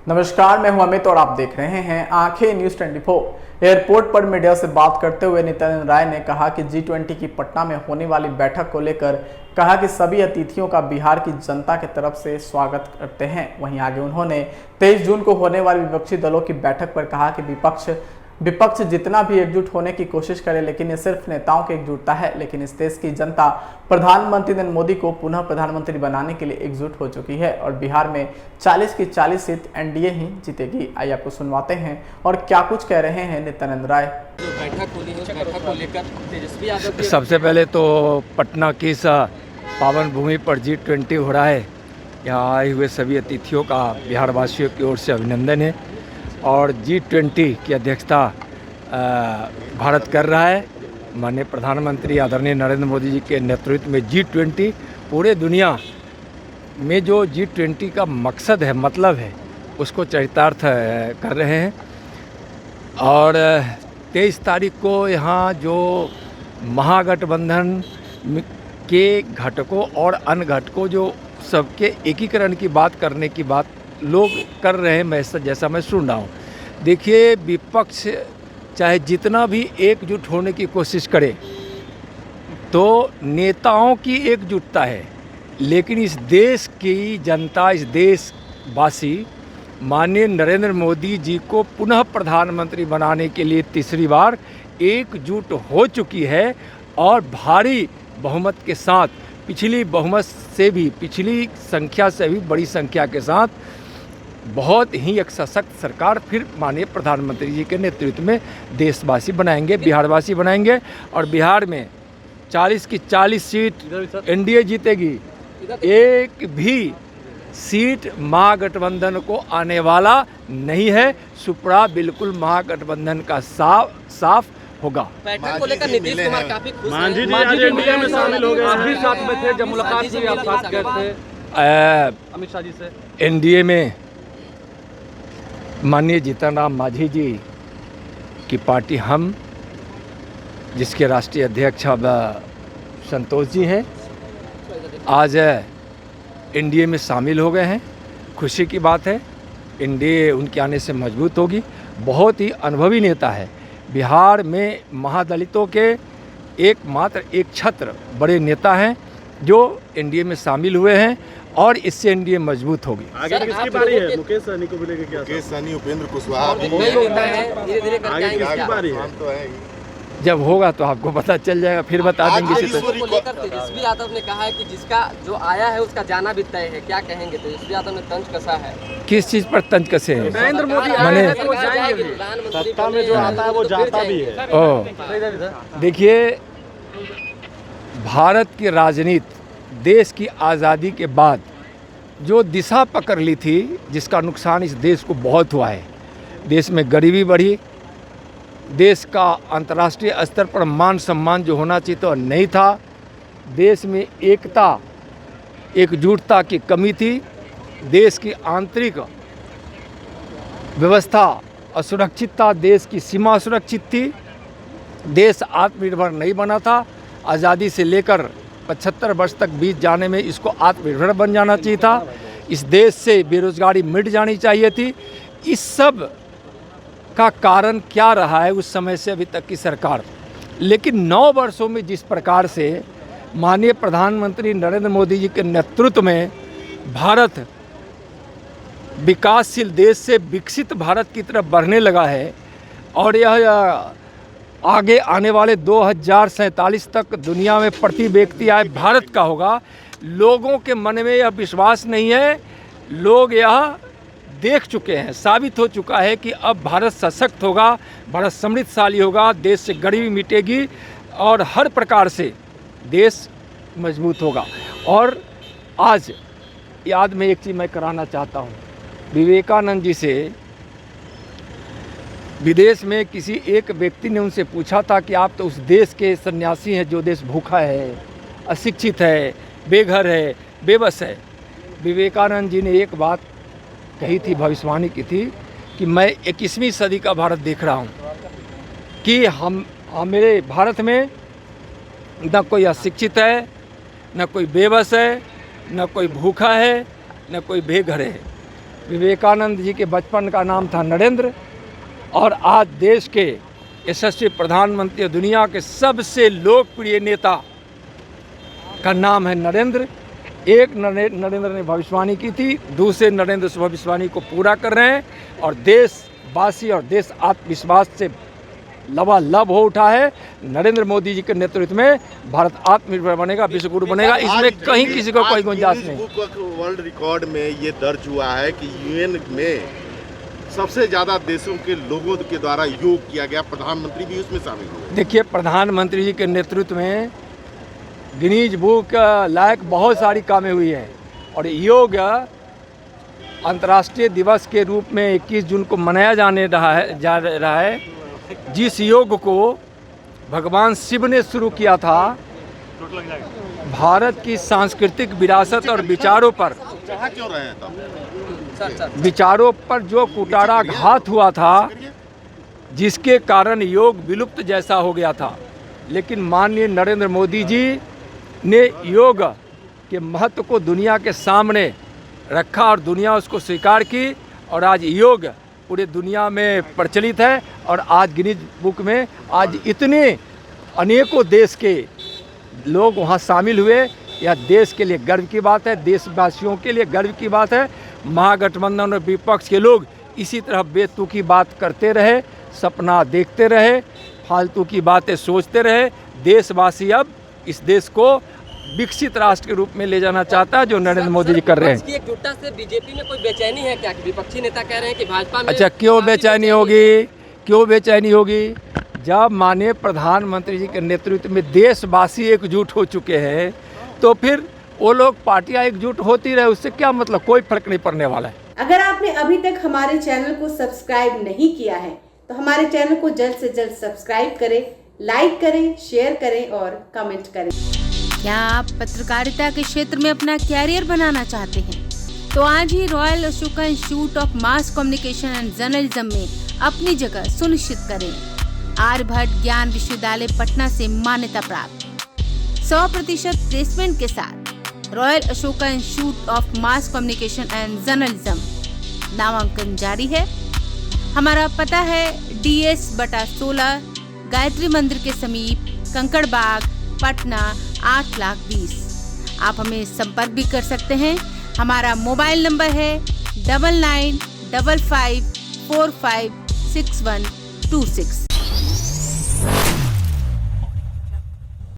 नमस्कार, मैं हूं अमित और आप देख रहे हैं आंखें न्यूज 24। एयरपोर्ट पर मीडिया से बात करते हुए नित्यानंद राय ने कहा कि G20 की पटना में होने वाली बैठक को लेकर कहा कि सभी अतिथियों का बिहार की जनता की तरफ से स्वागत करते हैं। वहीं आगे उन्होंने 23 जून को होने वाली विपक्षी दलों की बैठक पर कहा कि विपक्ष जितना भी एकजुट होने की कोशिश करे, लेकिन ये सिर्फ नेताओं की एकजुटता है। लेकिन इस देश की जनता प्रधानमंत्री नरेंद्र मोदी को पुनः प्रधानमंत्री बनाने के लिए एकजुट हो चुकी है और बिहार में 40 की 40 सीट एनडीए ही जीतेगी। आइए आपको सुनवाते हैं और क्या कुछ कह रहे हैं नित्यानंद राय। जो बैठक होनी है, बैठक को लेकर तेजस्वी यादव सबसे पहले तो पटना की इस पावन भूमि पर G20 हो रहा है। यहाँ आए हुए सभी अतिथियों का बिहार वासियों की ओर से अभिनंदन है और G20 की अध्यक्षता भारत कर रहा है। माननीय प्रधानमंत्री आदरणीय नरेंद्र मोदी जी के नेतृत्व में G20 पूरे दुनिया में जो G20 का मकसद है, मतलब है, उसको चरितार्थ कर रहे हैं। और 23 तारीख को यहाँ जो महागठबंधन के घटकों और अन्य घटकों जो सबके एकीकरण की बात करने की बात लोग कर रहे हैं, मैं जैसा मैं सुन रहा हूँ। देखिए, विपक्ष चाहे जितना भी एकजुट होने की कोशिश करे तो नेताओं की एकजुटता है, लेकिन इस देश की जनता, इस देशवासी माननीय नरेंद्र मोदी जी को पुनः प्रधानमंत्री बनाने के लिए तीसरी बार एकजुट हो चुकी है और भारी बहुमत के साथ, पिछली बहुमत से भी, पिछली संख्या से भी बड़ी संख्या के साथ बहुत ही एक सशक्त सरकार फिर माननीय प्रधानमंत्री जी के नेतृत्व में देशवासी बनाएंगे, बिहारवासी बनाएंगे और बिहार में 40 की 40 सीट एनडीए जीतेगी। एक भी सीट महागठबंधन को आने वाला नहीं है। सुपड़ा बिल्कुल महागठबंधन का साफ होगा। बैठक को लेकर नीतीश कुमार काफी खुश हैं। मांझी जी आज एनडीए में शामिल हो गए, आप भी साथ में थे जब मुलाकात हुई, आप साथ गए थे अमित शाह जी से। एनडीए में माननीय जीतन राम मांझी जी की पार्टी, हम जिसके राष्ट्रीय अध्यक्ष अब संतोष जी हैं, आज एनडीए में शामिल हो गए हैं। खुशी की बात है। एनडीए उनके आने से मजबूत होगी। बहुत ही अनुभवी नेता है। बिहार में महादलितों के एकमात्र एक छत्र बड़े नेता हैं जो एनडीए में शामिल हुए हैं और इससे एनडीए मजबूत होगी। आगे किसकी बारी है? मुकेश सहनी को मिलेगा क्या? मुकेश सहनी, उपेंद्र कुशवाहा, धीरे-धीरे आगे किसकी बारी है? जब होगा तो आपको पता चल जाएगा, फिर बता देंगे। को लेकर तेजस्वी यादव ने कहा है कि जिसका जो आया है उसका जाना भी तय है। क्या कहेंगे? तेजस्वी यादव ने तंज कसा है। किस चीज़ पर तंज कसे हैं? नरेंद्र मोदी मैंने सत्ता में जो आता है वो जाता भी है। देखिए, भारत की राजनीति देश की आज़ादी के बाद जो दिशा पकड़ ली थी, जिसका नुकसान इस देश को बहुत हुआ है। देश में गरीबी बढ़ी, देश का अंतर्राष्ट्रीय स्तर पर मान सम्मान जो होना चाहिए तो नहीं था, देश में एकता एकजुटता की कमी थी, देश की आंतरिक व्यवस्था असुरक्षित था, देश की सीमा असुरक्षित थी, देश आत्मनिर्भर नहीं बना था। आज़ादी से लेकर 75 वर्ष तक बीत जाने में इसको आत्मनिर्भर बन जाना चाहिए था। इस देश से बेरोजगारी मिट जानी चाहिए थी। इस सब का कारण क्या रहा है उस समय से अभी तक की सरकार? लेकिन 9 वर्षों में जिस प्रकार से माननीय प्रधानमंत्री नरेंद्र मोदी जी के नेतृत्व में भारत विकासशील देश से विकसित भारत की तरफ बढ़ने लगा है और यह आगे आने वाले 2047 तक दुनिया में प्रति व्यक्ति आय भारत का होगा। लोगों के मन में यह विश्वास नहीं है। लोग यह देख चुके हैं, साबित हो चुका है कि अब भारत सशक्त होगा, भारत समृद्धशाली होगा, देश से गरीबी मिटेगी और हर प्रकार से देश मजबूत होगा। और आज याद में एक चीज़ मैं कराना चाहता हूँ। विवेकानंद जी से विदेश में किसी एक व्यक्ति ने उनसे पूछा था कि आप तो उस देश के सन्यासी हैं जो देश भूखा है, अशिक्षित है, बेघर है, बेबस है। विवेकानंद जी ने एक बात कही थी, भविष्यवाणी की थी कि मैं 21वीं सदी का भारत देख रहा हूँ कि मेरे भारत में न कोई अशिक्षित है, न कोई बेबस है, न कोई भूखा है, न कोई बेघर है। विवेकानंद जी के बचपन का नाम था नरेंद्र, और आज देश के यशस्वी प्रधानमंत्री, दुनिया के सबसे लोकप्रिय नेता का नाम है नरेंद्र। एक नरेंद्र ने भविष्यवाणी की थी, दूसरे नरेंद्र उस भविष्यवाणी को पूरा कर रहे हैं, और देशवासी और देश आत्मविश्वास से लबालब हो उठा है। नरेंद्र मोदी जी के नेतृत्व में भारत आत्मनिर्भर बनेगा, विश्व गुरु बनेगा, इसमें कहीं किसी को कोई गुंजाइश नहीं। वर्ल्ड रिकॉर्ड में ये दर्ज हुआ है कि यूएन में सबसे ज़्यादा देशों के लोगों के द्वारा योग किया गया, प्रधानमंत्री भी उसमें शामिल हुए। देखिए, प्रधानमंत्री जी के नेतृत्व में गिनीज बुक लायक बहुत सारी कामें हुई हैं, और योग अंतर्राष्ट्रीय दिवस के रूप में 21 जून को मनाया जा रहा है। जिस योग को भगवान शिव ने शुरू किया था, भारत की सांस्कृतिक विरासत और विचारों पर क्यों रहे हैं तब? विचारों पर जो कुटाराघात हुआ था, जिसके कारण योग विलुप्त जैसा हो गया था, लेकिन माननीय नरेंद्र मोदी जी ने योग के महत्व को दुनिया के सामने रखा और दुनिया उसको स्वीकार की, और आज योग पूरे दुनिया में प्रचलित है। और आज गिनीज बुक में आज इतने अनेकों देश के लोग वहाँ शामिल हुए, यह देश के लिए गर्व की बात है, देशवासियों के लिए गर्व की बात है। महागठबंधन और विपक्ष के लोग इसी तरह बेतुकी बात करते रहे, सपना देखते रहे, फालतू की बातें सोचते रहे। देशवासी अब इस देश को विकसित राष्ट्र के रूप में ले जाना चाहता है, जो नरेंद्र मोदी जी कर रहे हैं। एकजुटता से बीजेपी में कोई बेचैनी है क्या? विपक्षी नेता कह रहे हैं कि भाजपा में अच्छा, क्यों बेचैनी होगी? क्यों बेचैनी होगी? जब माननीय प्रधानमंत्री जी के नेतृत्व में देशवासी एकजुट हो चुके हैं, तो फिर वो लोग पार्टियां एकजुट होती रहे, उससे क्या मतलब, कोई फर्क नहीं पड़ने वाला है। अगर आपने अभी तक हमारे चैनल को सब्सक्राइब नहीं किया है तो हमारे चैनल को जल्द से जल्द सब्सक्राइब करें, लाइक करें, शेयर करें और कमेंट करें। क्या आप पत्रकारिता के क्षेत्र में अपना कैरियर बनाना चाहते हैं? तो आज ही royal Ashoka institute of mass communication and journalism में अपनी जगह सुनिश्चित करें। आर्यभट्ट ज्ञान विश्वविद्यालय पटना से मान्यता प्राप्त 100% प्लेसमेंट के साथ royal Ashoka institute of mass communication and journalism नामांकन जारी है। हमारा पता है DS/16 गायत्री मंदिर के समीप, कंकड़ बाग, पटना 8,20,000। आप हमें संपर्क भी कर सकते हैं। हमारा मोबाइल नंबर है 9955456126।